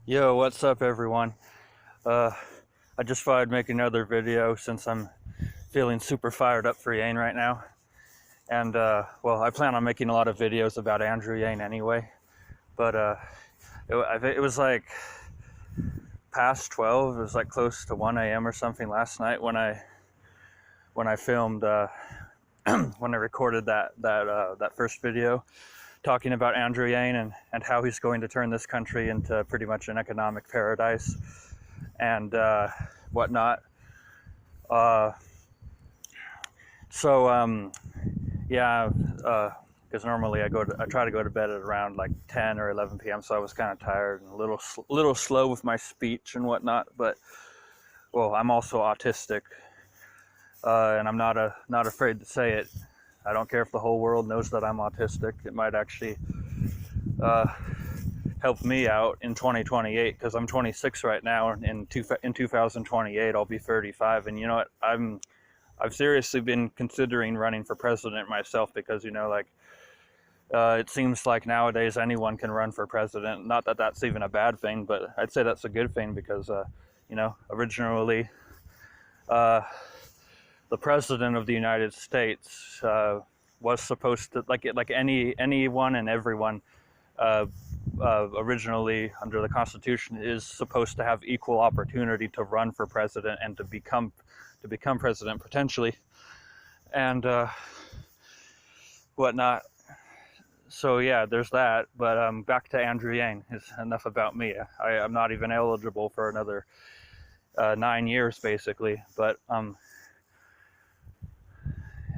Yo, what's up everyone? I just thought I'd make another video since I'm feeling super fired up for Yang right now. And well, I plan on making a lot of videos about AndrewYang anyway. But it was like past 12, it was like close to 1 a.m. or something last night when I filmed, when I recorded that first video talking about AndrewYang and how he's going to turn this country into pretty much an economic paradise and whatnot. Yeah, because normally I try to go to bed at around like 10 or 11 p.m. So I was kind of tired and a little slow with my speech and whatnot. But well, I'm also autistic, and I'm not afraid to say it. I don't care if the whole world knows that I'm autistic. It might actually help me out in 2028 because I'm 26 right now, and in 2028 I'll be 35. And you know what? I've seriously been considering running for president myself because, you know, like it seems like nowadays anyone can run for president. Not that that's even a bad thing, but I'd say that's a good thing because you know, originally the president of the United States was supposed to, like anyone and everyone originally under the Constitution is supposed to have equal opportunity to run for president and to become president potentially, and whatnot. So yeah, there's that. But back to AndrewYang. It's enough about me. I'm not even eligible for another 9 years basically, but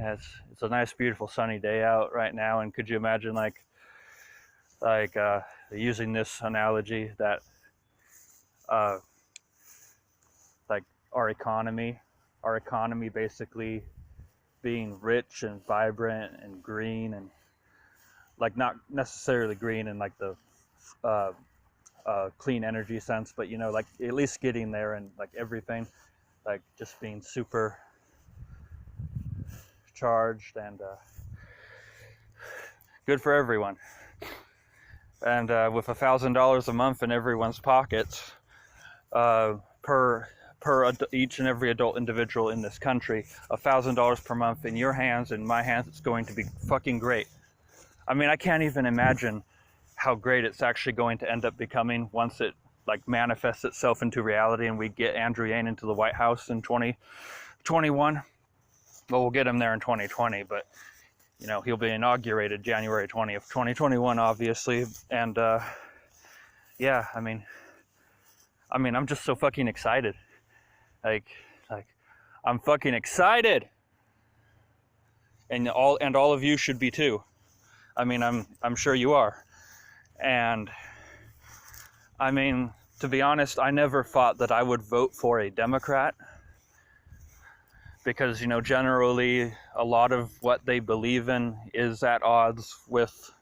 it's a nice, beautiful, sunny day out right now. And could you imagine, like using this analogy, that like our economy basically being rich and vibrant and green, and like not necessarily green in like the clean energy sense, but you know, like at least getting there, and like everything, like just being super charged and good for everyone. And with $1,000 a month in everyone's pockets, per each and every adult individual in this country, $1,000 per month in your hands, in my hands, it's going to be fucking great. I mean, I can't even imagine how great it's actually going to end up becoming once it like manifests itself into reality and we get AndrewYang into the White House in 2021. Well, we'll get him there in 2020, but you know, he'll be inaugurated January 20th, 2021, obviously. And yeah, I mean, I'm just so fucking excited. Like I'm fucking excited, and all of you should be too. I mean, I'm sure you are. And I mean, to be honest, I never thought that I would vote for a Democrat, because, you know, generally a lot of what they believe in is at odds with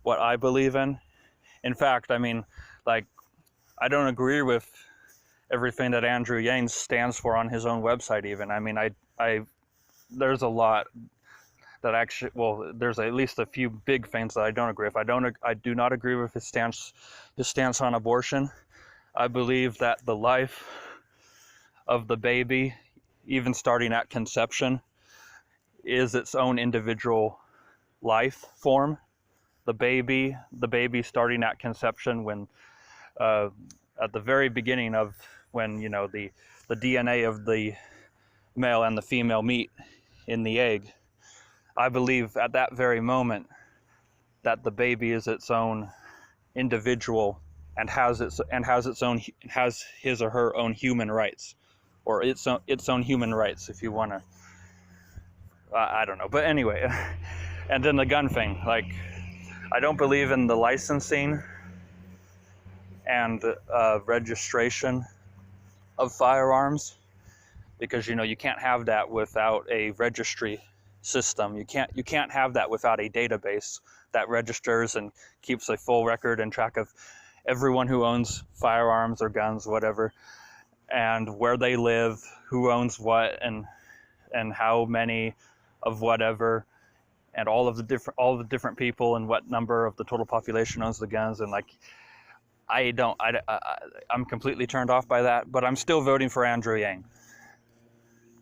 what I believe in. In fact, I mean, like, I don't agree with everything that AndrewYang stands for on his own website even. I mean, there's a lot that actually, well, there's at least a few big things that I don't agree with. I do not agree with his stance on abortion. I believe that the life of the baby, even starting at conception, is its own individual life form. The baby starting at conception, when at the very beginning of when, you know, the DNA of the male and the female meet in the egg, I believe at that very moment that the baby is its own individual and has his or her own human rights, or its own human rights, if you want to. I don't know, but anyway. And then the gun thing, like, I don't believe in the licensing and registration of firearms, because, you know, you can't have that without a registry system. You can't have that without a database that registers and keeps a full record and track of everyone who owns firearms or guns, whatever, and where they live, who owns what, and how many of whatever, and all the different people and what number of the total population owns the guns. And like, I'm completely turned off by that, but I'm still voting for Andrew Yang.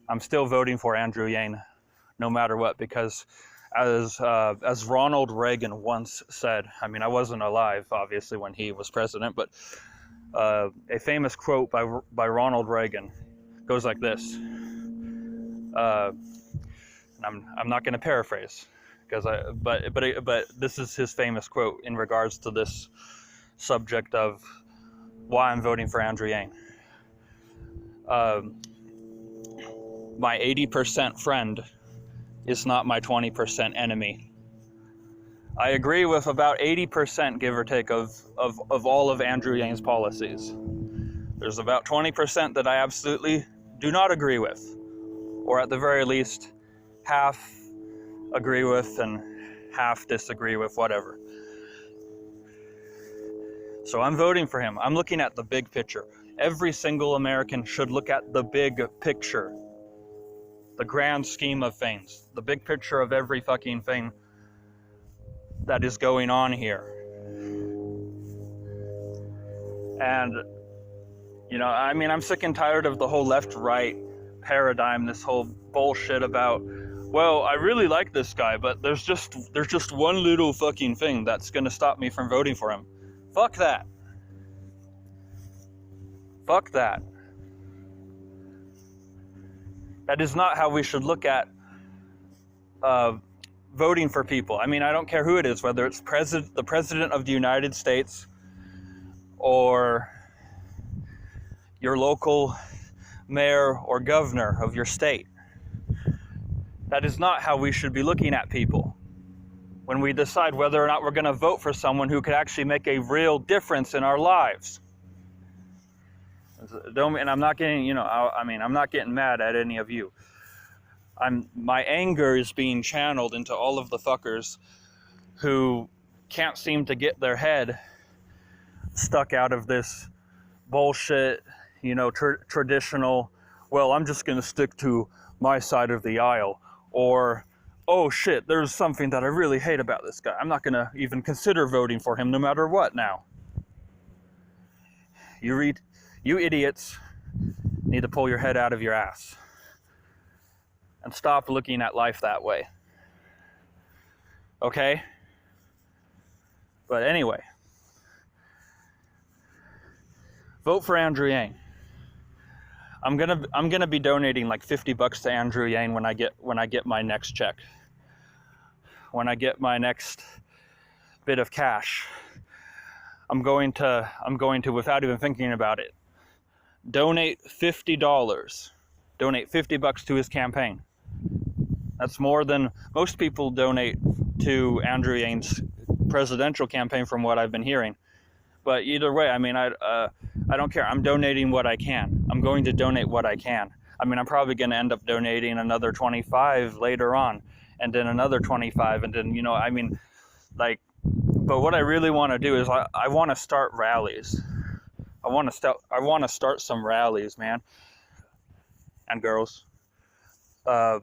I'm still voting for Andrew Yang no matter what, because as Ronald Reagan once said, I mean, I wasn't alive, obviously, when he was president, but a famous quote by Ronald Reagan goes like this. I'm not going to paraphrase, but this is his famous quote in regards to this subject of why I'm voting for Andrew Yang. My 80% friend is not my 20% enemy. I agree with about 80%, give or take, of all of Andrew Yang's policies. There's about 20% that I absolutely do not agree with, or at the very least, half agree with and half disagree with, whatever. So I'm voting for him. I'm looking at the big picture. Every single American should look at the big picture. The grand scheme of things. The big picture of every fucking thing that is going on here. And, you know, I mean, I'm sick and tired of the whole left-right paradigm, this whole bullshit about, well, I really like this guy, but there's just one little fucking thing that's gonna stop me from voting for him. Fuck that. Fuck that. That is not how we should look at voting for people. I mean, I don't care who it is, whether it's the President of the United States or your local mayor or governor of your state. That is not how we should be looking at people when we decide whether or not we're going to vote for someone who could actually make a real difference in our lives. And I'm not getting, you know, I'm not getting mad at any of you. My anger is being channeled into all of the fuckers who can't seem to get their head stuck out of this bullshit, you know, traditional, well, I'm just going to stick to my side of the aisle, or, oh shit, there's something that I really hate about this guy. I'm not going to even consider voting for him no matter what now. You idiots need to pull your head out of your ass and stop looking at life that way. Okay? But anyway, vote for Andrew Yang. I'm gonna be donating like $50 to Andrew Yang when I get my next check. When I get my next bit of cash, I'm going to, without even thinking about it, donate $50. Donate $50 to his campaign. That's more than most people donate to Andrew Yang's presidential campaign, from what I've been hearing. But either way, I mean, I don't care. I'm donating what I can. I'm going to donate what I can. I mean, I'm probably going to end up donating another 25 later on, and then another 25, and then, you know, I mean, like, but what I really want to do is I want to start rallies. I want to start some rallies, man, and girls. I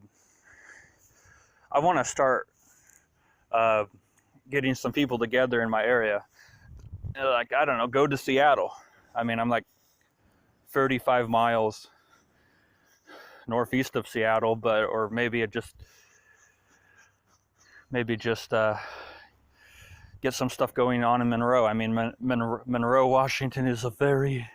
want to start getting some people together in my area. Like, I don't know, go to Seattle. I mean, I'm like 35 miles northeast of Seattle, or maybe just get some stuff going on in Monroe. I mean, Monroe, Washington is a very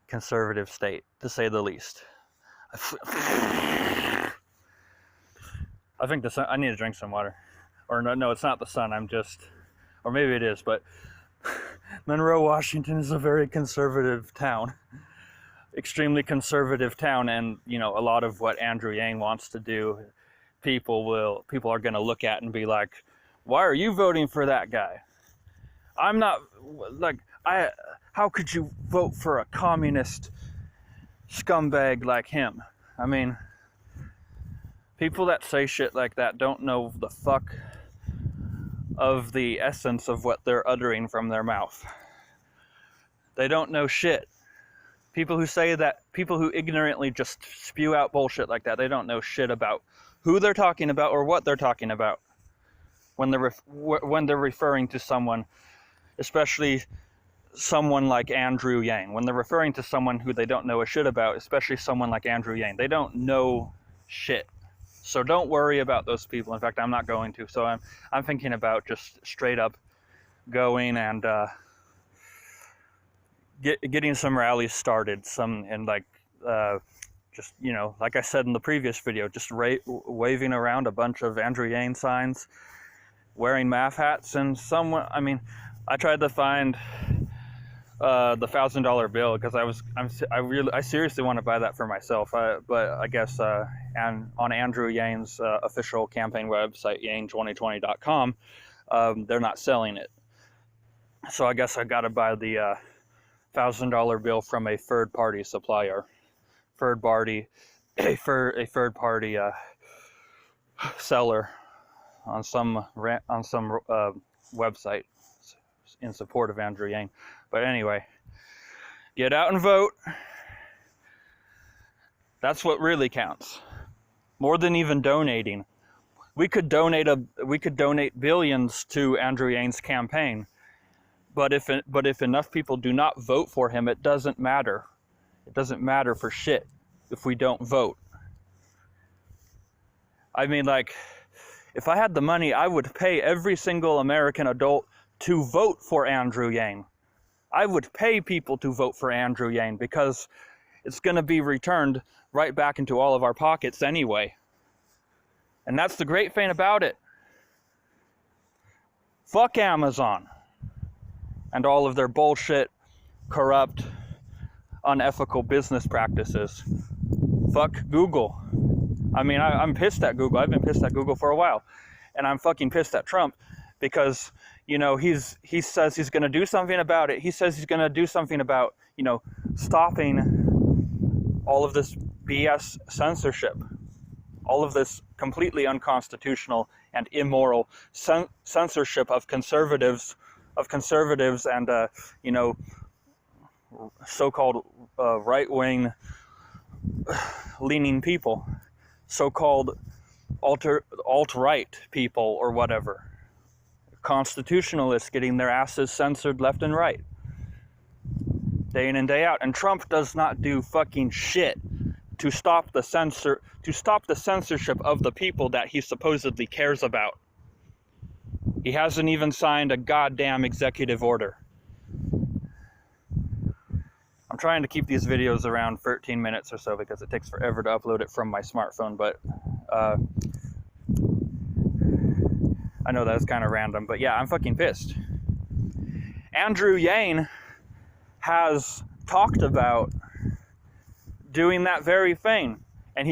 conservative state, to say the least. I think the sun, I need to drink some water. Or no, it's not the sun, or maybe it is, but Monroe, Washington is a very conservative town. Extremely conservative town, and, you know, a lot of what Andrew Yang wants to do, people are going to look at and be like, why are you voting for that guy? I'm not, like, how could you vote for a communist scumbag like him? I mean, people that say shit like that don't know the fuck of the essence of what they're uttering from their mouth. They don't know shit. People who ignorantly just spew out bullshit like that, they don't know shit about who they're talking about or what they're talking about. when they're referring to someone, especially someone like AndrewYang, when they're referring to someone who they don't know a shit about, especially someone like AndrewYang. They don't know shit. So don't worry about those people. In fact, I'm not going to. So I'm thinking about just straight up going and getting some rallies started, just, you know, like I said in the previous video, just waving around a bunch of AndrewYang signs, wearing math hats, and someone, I mean, I tried to find the $1,000 bill because I seriously want to buy that for myself, but I guess and on Andrew Yang's official campaign website, yang2020.com, they're not selling it. So I guess I got to buy the $1,000 bill from a third-party supplier, a third-party seller on some website in support of Andrew Yang. But anyway, get out and vote. That's what really counts. More than even donating. We could donate billions to Andrew Yang's campaign, but if enough people do not vote for him, it doesn't matter. It doesn't matter for shit if we don't vote. I mean, like, if I had the money, I would pay every single American adult to vote for Andrew Yang. I would pay people to vote for Andrew Yang because it's going to be returned right back into all of our pockets anyway. And that's the great thing about it. Fuck Amazon and all of their bullshit, corrupt, unethical business practices. Fuck Google. I mean, I'm pissed at Google. I've been pissed at Google for a while. And I'm fucking pissed at Trump because, you know, he says he's going to do something about it. He says he's going to do something about, you know, stopping all of this BS censorship, all of this completely unconstitutional and immoral censorship of conservatives and, you know, so-called right-wing leaning people, so-called alt-right people or whatever. Constitutionalists getting their asses censored left and right, day in and day out. And Trump does not do fucking shit to stop the censorship of the people that he supposedly cares about. He hasn't even signed a goddamn executive order. I'm trying to keep these videos around 13 minutes or so because it takes forever to upload it from my smartphone, but I know that's kind of random, but yeah, I'm fucking pissed. Andrew Yang has talked about doing that very thing, and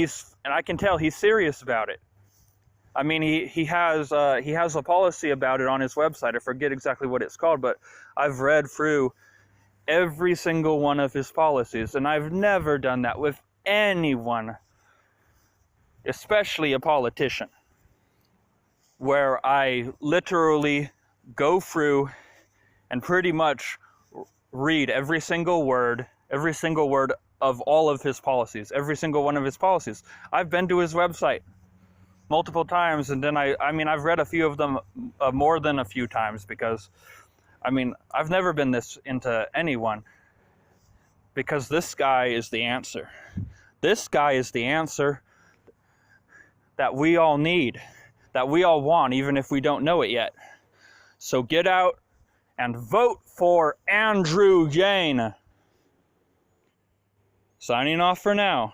I can tell he's serious about it. I mean, he has a policy about it on his website. I forget exactly what it's called, but I've read through every single one of his policies, and I've never done that with anyone, especially a politician, where I literally go through and pretty much read every single word of all of his policies, every single one of his policies. I've been to his website multiple times, and then I mean, I've read a few of them more than a few times because, I mean, I've never been this into anyone because this guy is the answer. This guy is the answer that we all need, that we all want, even if we don't know it yet. So get out and vote for Andrew Yang. Signing off for now.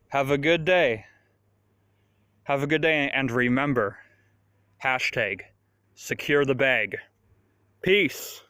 Have a good day. Have a good day, and remember, # secure the bag. Peace.